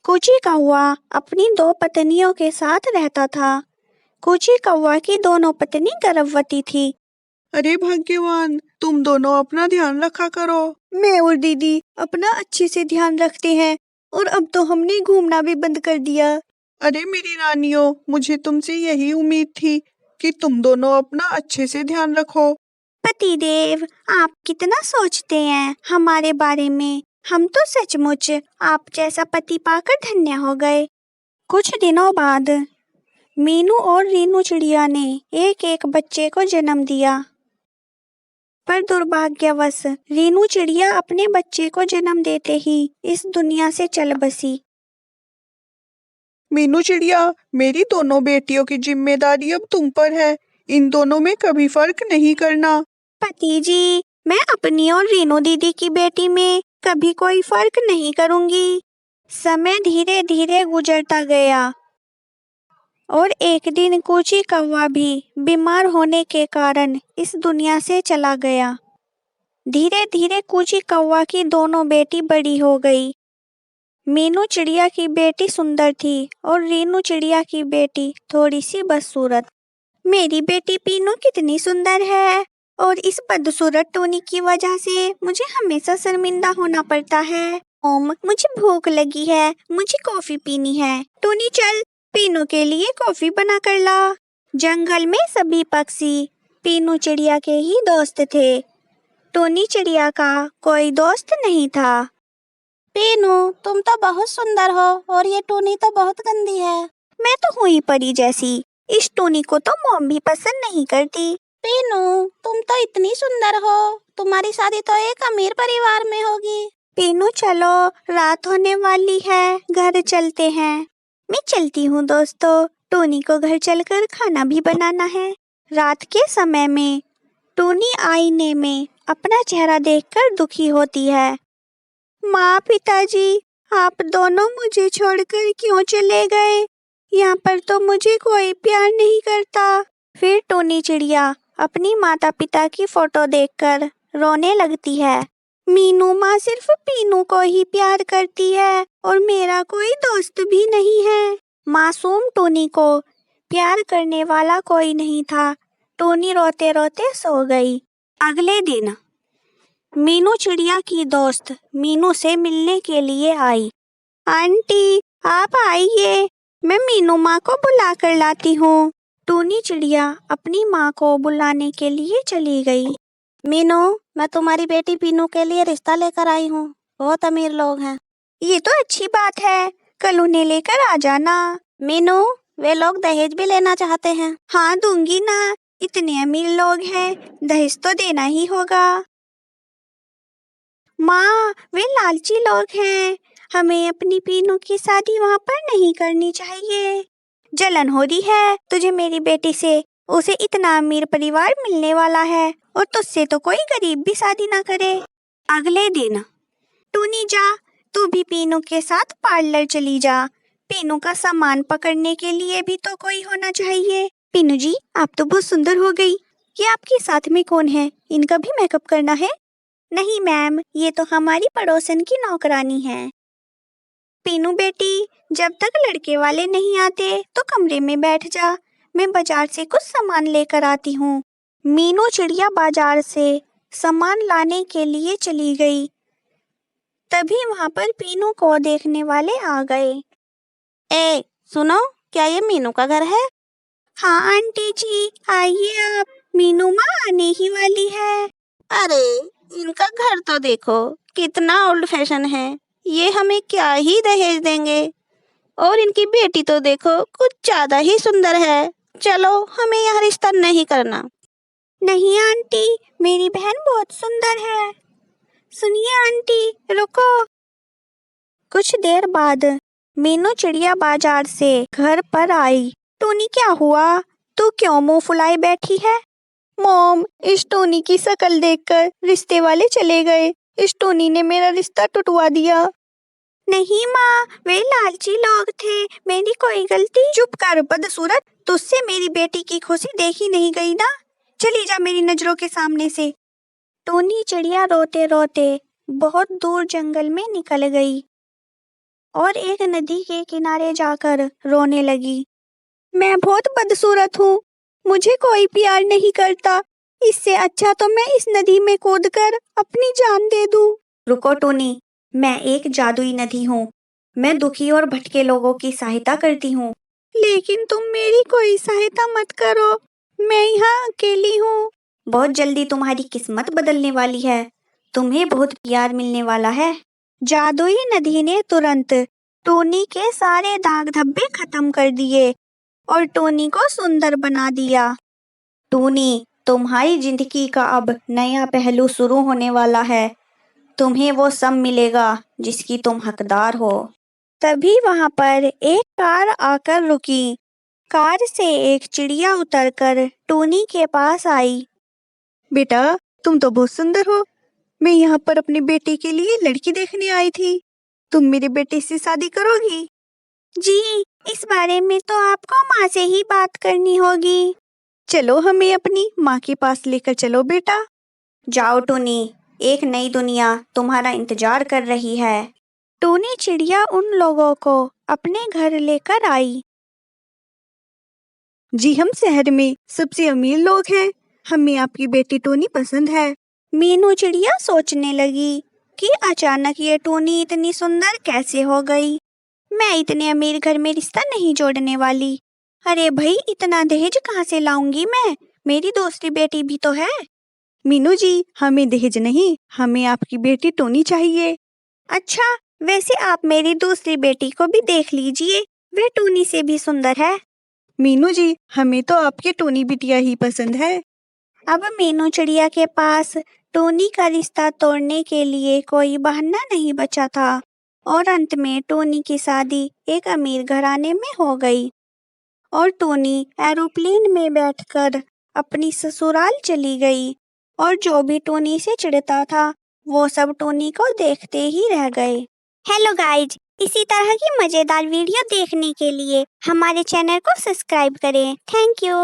कूची कौवा अपनी दो पत्नियों के साथ रहता था। कूची कौवा की दोनों पत्नी गर्भवती थी। अरे भाग्यवान, तुम दोनों अपना ध्यान रखा करो। मैं और दीदी अपना अच्छे से ध्यान रखते हैं और अब तो हमने घूमना भी बंद कर दिया। अरे मेरी रानियों, मुझे तुमसे यही उम्मीद थी कि तुम दोनों अपना अच्छे से ध्यान रखो। पतिदेव, आप कितना सोचते हैं हमारे बारे में। हम तो सचमुच आप जैसा पति पाकर धन्य हो गए। कुछ दिनों बाद मीनू और रीनू चिड़िया ने एक एक बच्चे को जन्म दिया। पर दुर्भाग्यवश रीनू चिड़िया अपने बच्चे को जन्म देते ही इस दुनिया से चल बसी। मीनू चिड़िया, मेरी दोनों बेटियों की जिम्मेदारी अब तुम पर है। इन दोनों में कभी फर्क नहीं करना। पति जी, मैं अपनी और रीनू दीदी की बेटी में कभी कोई फर्क नहीं करूंगी। समय धीरे धीरे गुजरता गया और एक दिन कूची कौवा भी बीमार होने के कारण इस दुनिया से चला गया। धीरे धीरे कूची कौवा की दोनों बेटी बड़ी हो गई। मीनू चिड़िया की बेटी सुंदर थी और रीनू चिड़िया की बेटी थोड़ी सी बदसूरत। मेरी बेटी पीनू कितनी सुंदर है और इस बदसूरत टोनी की वजह से मुझे हमेशा शर्मिंदा होना पड़ता है। ओम, मुझे भूख लगी है, मुझे कॉफी पीनी है। टोनी चल, पीनू के लिए कॉफी बना कर ला। जंगल में सभी पक्षी पीनू चिड़िया के ही दोस्त थे। टोनी चिड़िया का कोई दोस्त नहीं था। पीनू, तुम तो बहुत सुंदर हो और ये टोनी तो बहुत गंदी है। मैं तो हुई परी जैसी। इस टोनी को तो मॉम भी पसंद नहीं करती। पीनू, तुम तो इतनी सुंदर हो, तुम्हारी शादी तो एक अमीर परिवार में होगी। पीनू चलो, रात होने वाली है, घर चलते हैं। मैं चलती हूँ दोस्तों, टोनी को घर चलकर खाना भी बनाना है। रात के समय में टोनी आईने में अपना चेहरा देखकर दुखी होती है। माँ, पिताजी, आप दोनों मुझे छोड़कर क्यों चले गए? यहाँ पर तो मुझे कोई प्यार नहीं करता। फिर टोनी चिड़िया अपनी माता पिता की फोटो देखकर रोने लगती है। मीनू माँ सिर्फ पीनू को ही प्यार करती है और मेरा कोई दोस्त भी नहीं है। मासूम टोनी को प्यार करने वाला कोई नहीं था। टोनी रोते रोते सो गई। अगले दिन मीनू चिड़िया की दोस्त मीनू से मिलने के लिए आई। आंटी, आप आइए, मैं मीनू माँ को बुला कर लाती हूँ। टोनी चिड़िया अपनी माँ को बुलाने के लिए चली गई। मीनू, मैं तुम्हारी बेटी पीनू के लिए रिश्ता लेकर आई हूँ। बहुत अमीर लोग हैं। ये तो अच्छी बात है, कल उन्हें लेकर आ जाना। मीनू, वे लोग दहेज भी लेना चाहते हैं। हाँ, दूंगी ना, इतने अमीर लोग हैं, दहेज तो देना ही होगा। माँ, वे लालची लोग हैं, हमें अपनी पीनू की शादी वहाँ पर नहीं करनी चाहिए। जलन हो रही है तुझे मेरी बेटी से। उसे इतना अमीर परिवार मिलने वाला है और तुझसे तो कोई गरीब भी शादी ना करे। अगले दिन टूनी, जा, तू भी पीनू के साथ पार्लर चली जा। पीनू का सामान पकड़ने के लिए भी तो कोई होना चाहिए। पीनू जी, आप तो बहुत सुंदर हो गई। ये आपके साथ में कौन है? इनका भी मेकअप करना है? नहीं मैम, ये तो हमारी पड़ोसन की नौकरानी है। पीनू बेटी, जब तक लड़के वाले नहीं आते तो कमरे में बैठ जा, मैं बाजार से कुछ सामान लेकर आती हूँ। मीनू चिड़िया बाजार से सामान लाने के लिए चली गई। तभी वहाँ पर पीनू को देखने वाले आ गए। ए, सुनो, क्या ये मीनू का घर है? हाँ आंटी जी, आइए आप, मीनू माँ आने ही वाली है। अरे, इनका घर तो देखो, कितना ओल्ड फैशन है। ये हमें क्या ही दहेज देंगे। और इनकी बेटी तो देखो, कुछ ज्यादा ही सुंदर है। चलो, हमें यहाँ रिश्ता नहीं करना। नहीं आंटी, मेरी बहन बहुत सुंदर है। सुनिए आंटी, रुको। कुछ देर बाद मीनू चिड़िया बाजार से घर पर आई। टोनी, क्या हुआ? तू क्यों मुंह फुलाए बैठी है? मॉम, इस टोनी की शक्ल देखकर रिश्ते वाले चले गए। इस टोनी ने मेरा रिश्ता टुटवा दिया। नहीं माँ, वे लालची लोग थे, मेरी कोई गलती। चुप कर बदसूरत, तुझसे मेरी बेटी की खुशी देखी नहीं गई ना। चली जा मेरी नजरों के सामने से। टोनी चिड़िया रोते रोते बहुत दूर जंगल में निकल गई और एक नदी के किनारे जाकर रोने लगी। मैं बहुत बदसूरत हूँ, मुझे कोई प्यार नहीं करता, इससे अच्छा तो मैं इस नदी में कूदकर अपनी जान दे दूं। रुको टूनी, मैं एक जादुई नदी हूँ, मैं दुखी और भटके लोगों की सहायता करती हूँ। लेकिन तुम मेरी कोई सहायता मत करो, मैं यहाँ अकेली हूँ। बहुत जल्दी तुम्हारी किस्मत बदलने वाली है, तुम्हें बहुत प्यार मिलने वाला है। जादुई नदी ने तुरंत टोनी के सारे दाग धब्बे खत्म कर दिए और टोनी को सुंदर बना दिया। टोनी, तुम्हारी जिंदगी का अब नया पहलू शुरू होने वाला है, तुम्हें वो सब मिलेगा जिसकी तुम हकदार हो। तभी वहां पर एक कार आकर रुकी। कार से एक चिड़िया उतरकर टोनी के पास आई। बेटा, तुम तो बहुत सुंदर हो। मैं यहाँ पर अपनी बेटी के लिए लड़की देखने आई थी। तुम मेरी बेटी से शादी करोगी? जी, इस बारे में तो आपको माँ से ही बात करनी होगी। चलो, हमें अपनी माँ के पास लेकर चलो बेटा। जाओ टोनी, एक नई दुनिया तुम्हारा इंतजार कर रही है। टोनी चिड़िया उन लोगों को अपने घर लेकर आई। जी, हम शहर में सबसे अमीर लोग हैं, हमें आपकी बेटी टोनी पसंद है। मीनू चिड़िया सोचने लगी कि अचानक ये टोनी इतनी सुंदर कैसे हो गई। मैं इतने अमीर घर में रिश्ता नहीं जोड़ने वाली। अरे भाई, इतना दहेज कहाँ से लाऊंगी मैं? मेरी दूसरी बेटी भी तो है। मीनू जी, हमें दहेज नहीं, हमें आपकी बेटी टोनी चाहिए। अच्छा, वैसे आप मेरी दूसरी बेटी को भी देख लीजिए, वह टोनी से भी सुंदर है। मीनू जी, हमें तो आपकी टोनी बिटिया ही पसंद है। अब मीनू चिड़िया के पास टोनी का रिश्ता तोड़ने के लिए कोई बहाना नहीं बचा था और अंत में टोनी की शादी एक अमीर घराने में हो गई और टोनी एरोप्लेन में बैठकर अपनी ससुराल चली गई और जो भी टोनी से चिढ़ता था वो सब टोनी को देखते ही रह गए। हेलो गाइज, इसी तरह की मजेदार वीडियो देखने के लिए हमारे चैनल को सब्सक्राइब करें। Thank you.